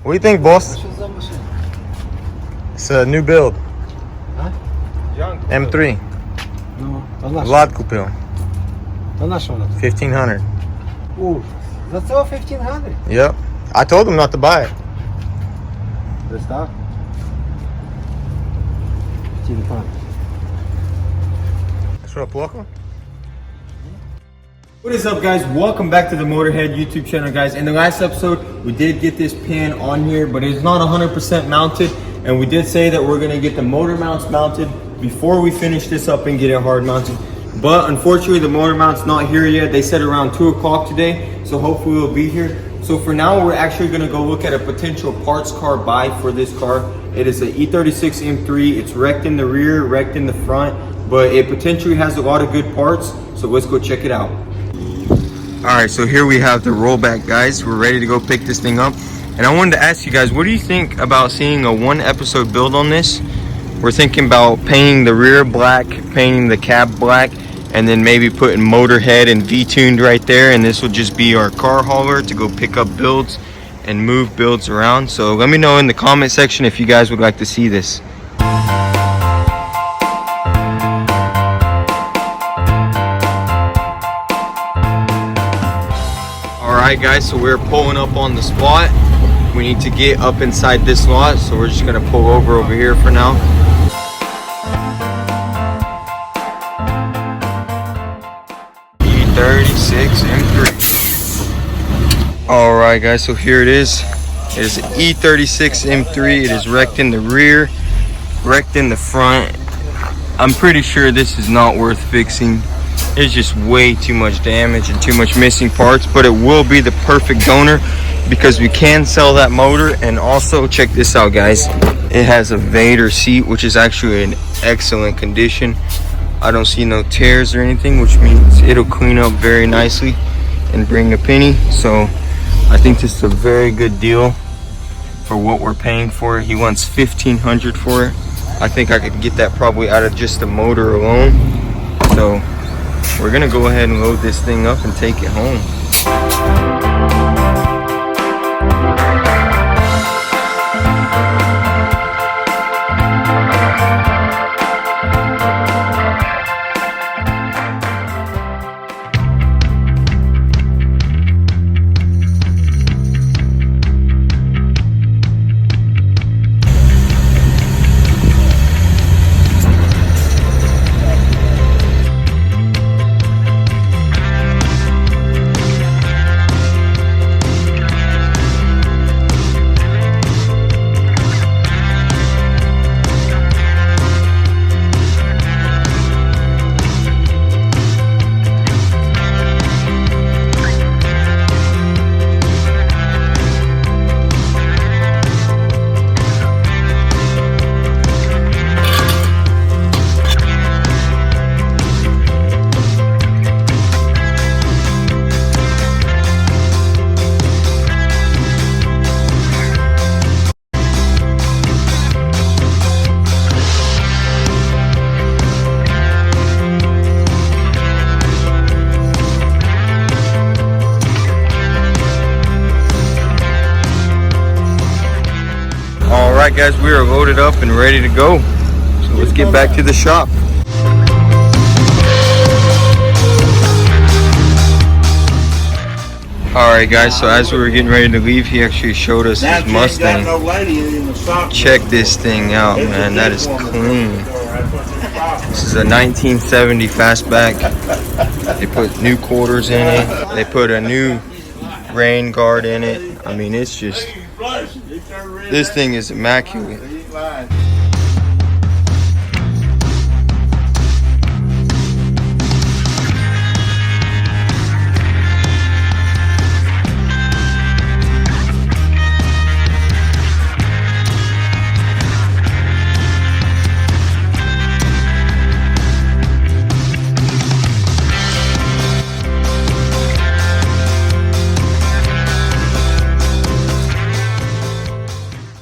What do you think, boss? It's a new build. Huh? M3. No, Vlad kupil. 1500. Ooh, that's all 1500. Yep. I told him not to buy it. Представь. 1500. Что, плохо? What is up, guys? Welcome back to the Motorhead YouTube channel, guys. In the last episode, we did get this pan on here, but it's not 100% mounted. And we did say that we're gonna get the motor mounts mounted before we finish this up and get it hard mounted. But unfortunately, the motor mount's not here yet. They said around 2 o'clock today, so hopefully we'll be here. So for now, we're actually gonna go look at a potential parts car buy for this car. It is an e36 M3. It's wrecked in the rear, wrecked in the front, but it potentially has a lot of good parts. So let's go check it out. All right, so here we have the rollback, guys. We're ready to go pick this thing up. And I wanted to ask you guys, what do you think about seeing a 1-episode build on this? We're thinking about painting the rear black, painting the cab black, and then maybe putting Motorhead and V-tuned right there. And this will just be our car hauler to go pick up builds and move builds around. So let me know in the comment section if you guys would like to see this. Alright guys, so we're pulling up on the spot. We need to get up inside this lot, so we're just gonna pull over here for now. E36 M3. Alright guys, so here it is. It is an E36 M3. It is wrecked in the rear, wrecked in the front. I'm pretty sure this is not worth fixing. There's just way too much damage and too much missing parts, but it will be the perfect donor because we can sell that motor. And also check this out, guys, it has a Vader seat, which is actually in excellent condition. I don't see no tears or anything, which means it'll clean up very nicely and bring a penny. So I think this is a very good deal for what we're paying for it. He wants $1,500 for it. I think I could get that probably out of just the motor alone. So we're gonna go ahead and load this thing up and take it home. Alright guys, we are loaded up and ready to go. So let's get back to the shop. Alright guys, so as we were getting ready to leave, he actually showed us his Mustang. Check this thing out, man. That is clean. This is a 1970 fastback. They put new quarters in it. They put a new rain guard in it. I mean, it's just, this thing is immaculate.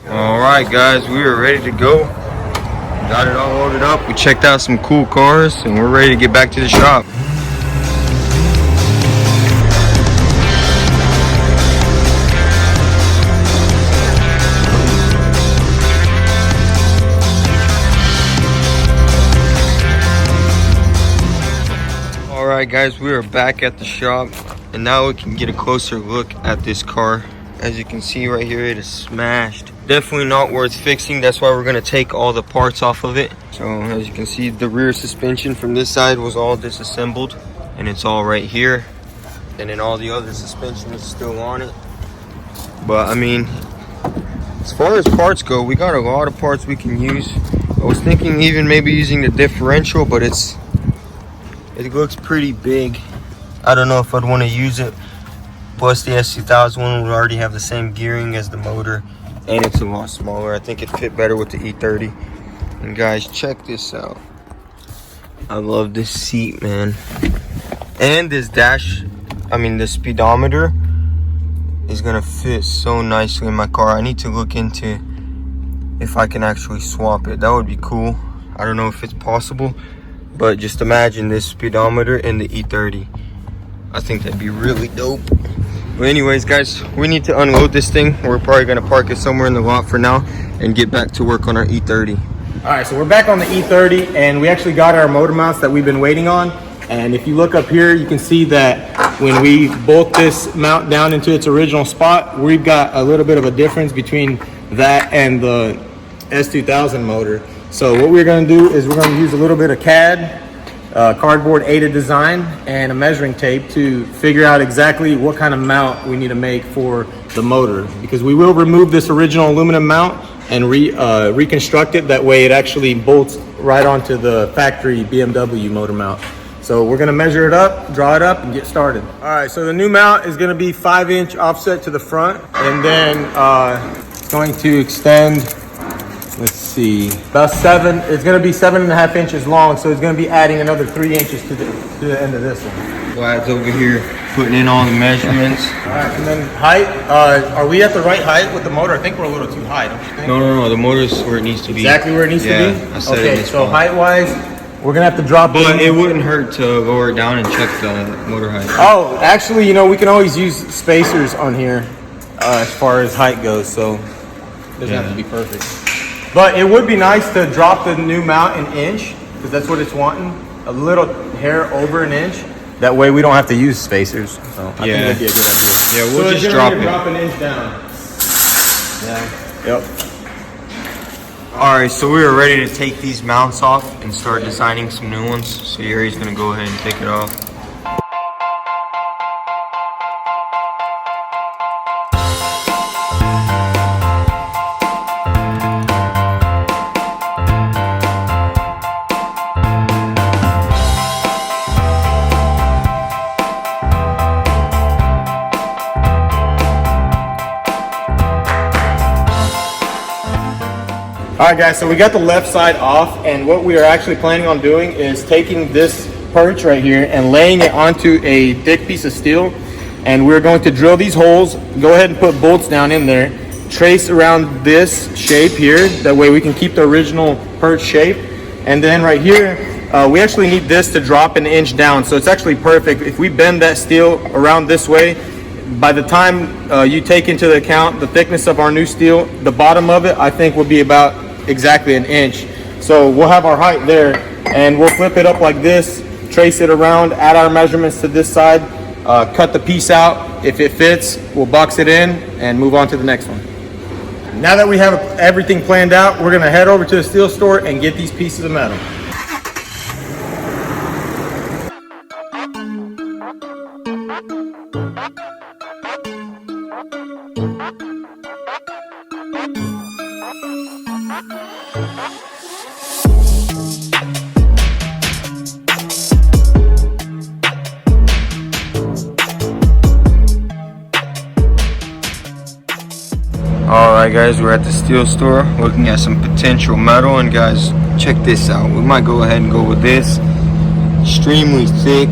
Alright guys, we are ready to go. Got it all loaded up. We checked out some cool cars and we're ready to get back to the shop. Alright guys, we are back at the shop and now we can get a closer look at this car. As you can see right here, it is smashed. Definitely not worth fixing. That's why we're going to take all the parts off of it. So as you can see, the rear suspension from this side was all disassembled and it's all right here. And then all the other suspension is still on it. But I mean, as far as parts go, we got a lot of parts we can use. I was thinking even maybe using the differential, but it looks pretty big. I don't know if I'd want to use it. Plus the S2000 one would already have the same gearing as the motor, and it's a lot smaller. I think it fit better with the e30. And guys, check this out. I love this seat, man. And this the speedometer is gonna fit so nicely in my car. I need to look into if I can actually swap it. That would be cool. I don't know if it's possible, but just imagine this speedometer in the e30. I think that'd be really dope. But anyways guys, we need to unload this thing. We're probably gonna park it somewhere in the lot for now and get back to work on our e30. All right, so we're back on the e30 and we actually got our motor mounts that we've been waiting on. And if you look up here, you can see that when we bolt this mount down into its original spot, we've got a little bit of a difference between that and the S2000 motor. So what we're gonna do is we're gonna use a little bit of CAD, cardboard aided design, and a measuring tape to figure out exactly what kind of mount we need to make for the motor, because we will remove this original aluminum mount and reconstruct it. That way it actually bolts right onto the factory BMW motor mount. So we're gonna measure it up, draw it up, and get started. All right, so the new mount is gonna be 5-inch offset to the front, and then it's going to extend, let's see, about it's gonna be 7.5 inches long, so it's gonna be adding another 3 inches to the end of this one. Lad's over here putting in all the measurements. All right, and then height, are we at the right height with the motor? I think we're a little too high, don't you think? No, the motor's where it needs to be. Exactly where it needs to be? I said okay, it so height-wise, we're gonna have to drop but it wouldn't hurt to lower it down and check the motor height. Oh, actually, you know, we can always use spacers on here as far as height goes, so it doesn't have to be perfect. But it would be nice to drop the new mount an inch, because that's what it's wanting. A little hair over an inch. That way we don't have to use spacers. So I think that'd be a good idea. Yeah, we'll just drop it. Drop an inch down. Yeah. Yep. All right, so we are ready to take these mounts off and start designing some new ones. So Yuri's gonna go ahead and take it off. All right guys, so we got the left side off, and what we are actually planning on doing is taking this perch right here and laying it onto a thick piece of steel, and we're going to drill these holes, go ahead and put bolts down in there, trace around this shape here, that way we can keep the original perch shape. And then right here, we actually need this to drop an inch down, so it's actually perfect. If we bend that steel around this way, by the time you take into account the thickness of our new steel, the bottom of it I think will be about exactly an inch. So we'll have our height there, and we'll flip it up like this, trace it around, add our measurements to this side, cut the piece out. If it fits, we'll box it in and move on to the next one. Now that we have everything planned out, we're gonna head over to the steel store and get these pieces of metal. Alright guys, we're at the steel store looking at some potential metal, and guys, check this out. We might go ahead and go with this. Extremely thick,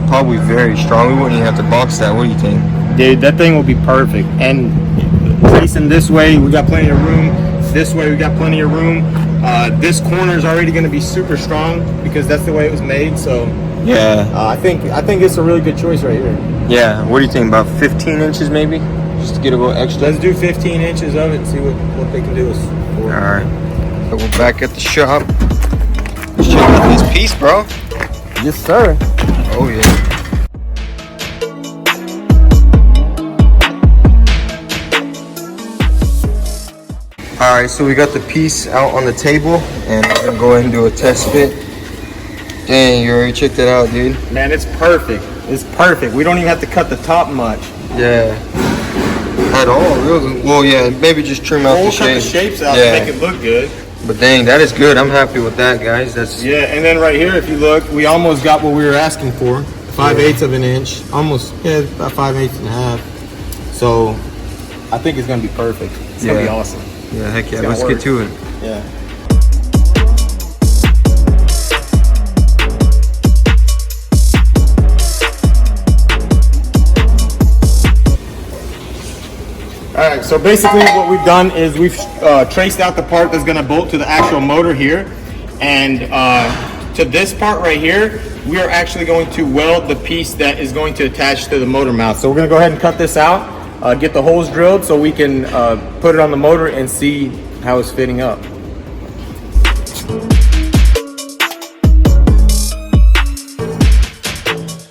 probably very strong. We wouldn't even have to box that. What do you think? Dude, that thing will be perfect. And facing this way, we got plenty of room. This way, we got plenty of room. This corner is already going to be super strong because that's the way it was made. So yeah, I think it's a really good choice right here. Yeah, what do you think? About 15 inches maybe? Just to get a little extra? Let's do 15 inches of it and see what they can do with it. Alright, so we're back at the shop. Let's check out this piece, bro. Yes, sir. Oh yeah. All right, so we got the piece out on the table, and we're gonna go ahead and do a test fit. Dang, you already checked it out, dude. Man, it's perfect. It's perfect. We don't even have to cut the top much. Yeah. At all, really? Well, yeah, maybe just trim out We'll the cut the shapes. shapes out Yeah. to make it look good. But dang, that is good. I'm happy with that, guys. That's Yeah, and then right here, if you look, we almost got what we were asking for. 5/8 of an inch. Almost, yeah, about 5/8 and a half. So, I think it's gonna be perfect. It's gonna be awesome. Yeah, heck yeah. gonna Let's work. get to it. Yeah. All right, so basically what we've done is we've traced out the part that's gonna bolt to the actual motor here. And to this part right here, we are actually going to weld the piece that is going to attach to the motor mount. So we're gonna go ahead and cut this out, get the holes drilled so we can put it on the motor and see how it's fitting up.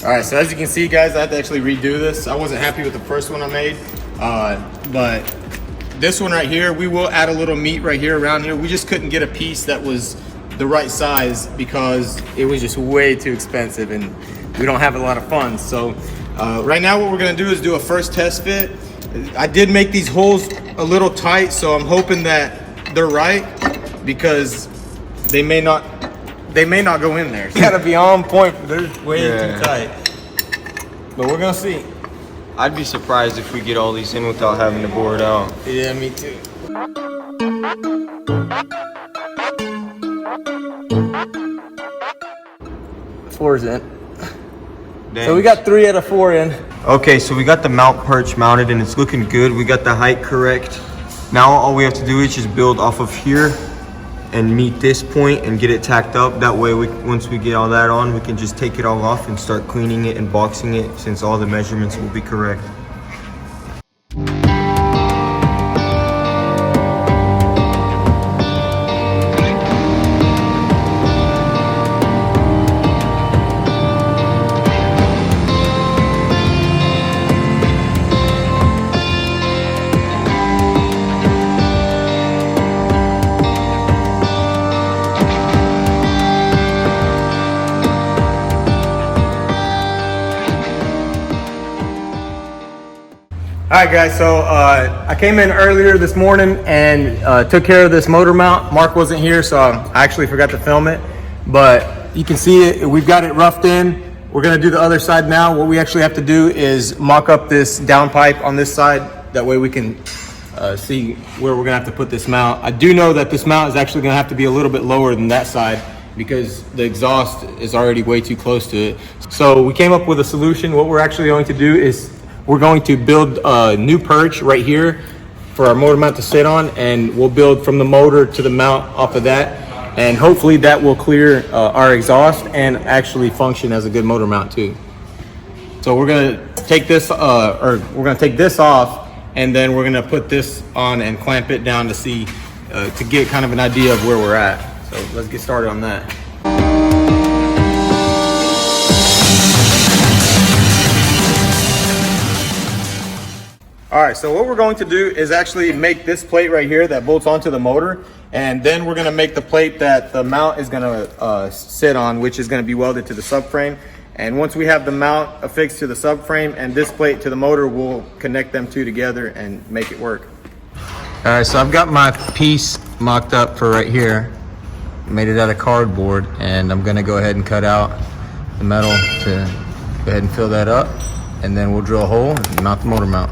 All right, so as you can see, guys, I had to actually redo this. I wasn't happy with the first one I made, but this one right here, we will add a little meat right here around here. We just couldn't get a piece that was the right size because it was just way too expensive and we don't have a lot of funds. So right now what we're gonna do is do a first test fit. I did make these holes a little tight, so I'm hoping that they're right because they may not go in there. You gotta be on point, they're way too tight. But we're gonna see. I'd be surprised if we get all these in without having to bore it out. Yeah, me too. Four's in. Dang. So we got 3 out of 4 in. Okay, so we got the mount perch mounted and it's looking good. We got the height correct. Now all we have to do is just build off of here and meet this point and get it tacked up. That way, once we get all that on, we can just take it all off and start cleaning it and boxing it since all the measurements will be correct. All right, guys, so I came in earlier this morning and took care of this motor mount. Mark wasn't here, so I actually forgot to film it. But you can see it, we've got it roughed in. We're gonna do the other side now. What we actually have to do is mock up this down pipe on this side. That way we can see where we're gonna have to put this mount. I do know that this mount is actually gonna have to be a little bit lower than that side because the exhaust is already way too close to it. So we came up with a solution. What we're actually going to do is we're going to build a new perch right here for our motor mount to sit on, and we'll build from the motor to the mount off of that. And hopefully that will clear our exhaust and actually function as a good motor mount too. So we're gonna take this, we're gonna take this off, and then we're gonna put this on and clamp it down to see, to get kind of an idea of where we're at. So let's get started on that. All right, so what we're going to do is actually make this plate right here that bolts onto the motor, and then we're gonna make the plate that the mount is gonna sit on, which is gonna be welded to the subframe. And once we have the mount affixed to the subframe and this plate to the motor, we'll connect them two together and make it work. All right, so I've got my piece mocked up for right here. Made it out of cardboard, and I'm gonna go ahead and cut out the metal to go ahead and fill that up, and then we'll drill a hole and mount the motor mount.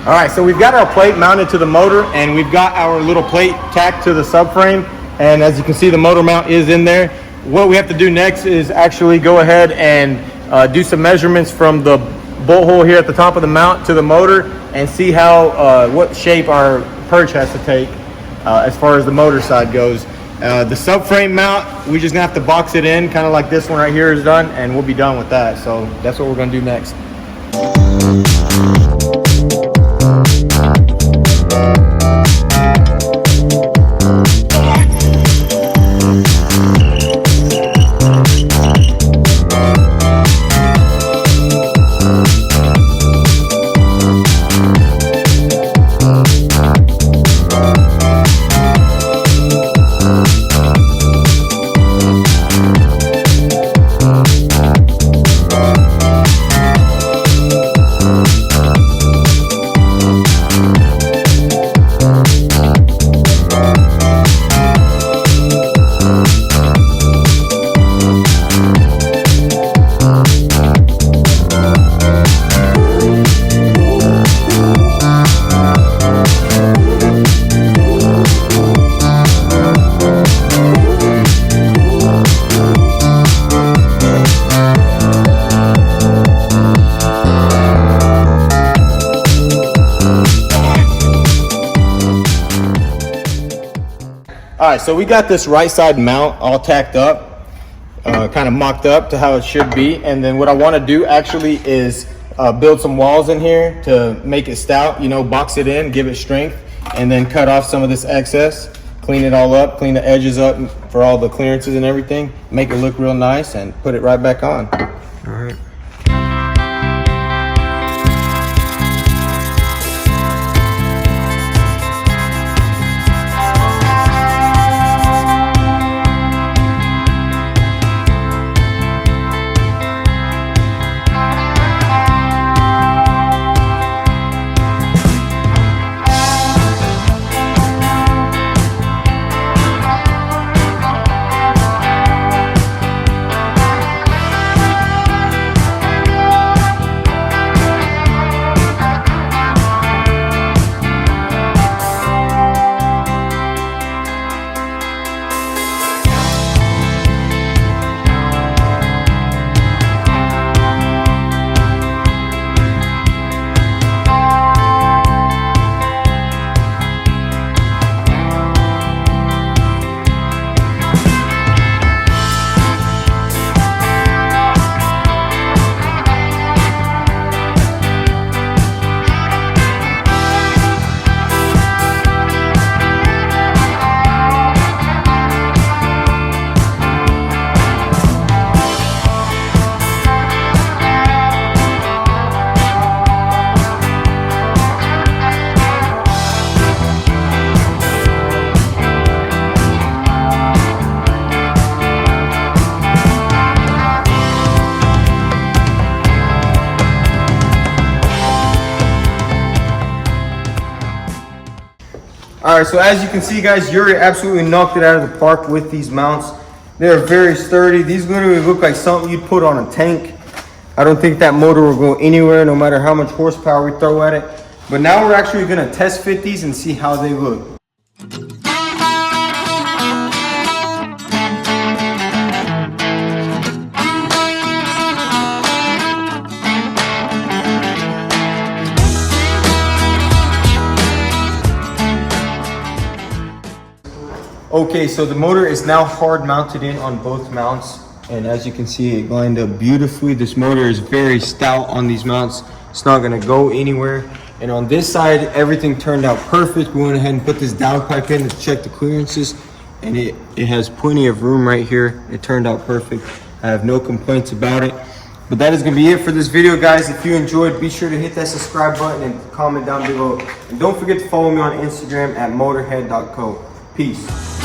All right, so we've got our plate mounted to the motor and we've got our little plate tacked to the subframe. And as you can see, the motor mount is in there. What we have to do next is actually go ahead and do some measurements from the bolt hole here at the top of the mount to the motor and see how, what shape our perch has to take. as far as the motor side goes. The subframe mount, we just have to box it in, kind of like this one right here is done, and we'll be done with that. So that's what we're gonna do next. All right, so we got this right side mount all tacked up, kind of mocked up to how it should be. And then what I want to do actually is build some walls in here to make it stout, you know, box it in, give it strength, and then cut off some of this excess, clean it all up, clean the edges up for all the clearances and everything, make it look real nice, and put it right back on. All right. All right, so as you can see, guys, Yuri absolutely knocked it out of the park with these mounts. They're very sturdy. These literally look like something you'd put on a tank. I don't think that motor will go anywhere, no matter how much horsepower we throw at it. But now we're actually gonna test fit these and see how they look. Okay, so the motor is now hard mounted in on both mounts, and as you can see, it lined up beautifully. This motor is very stout on these mounts. It's not gonna go anywhere. And on this side, everything turned out perfect. We went ahead and put this downpipe in to check the clearances, and it has plenty of room right here. It turned out perfect. I have no complaints about it. But that is gonna be it for this video, guys. If you enjoyed, be sure to hit that subscribe button and comment down below. And don't forget to follow me on Instagram at motorhead.co. Peace.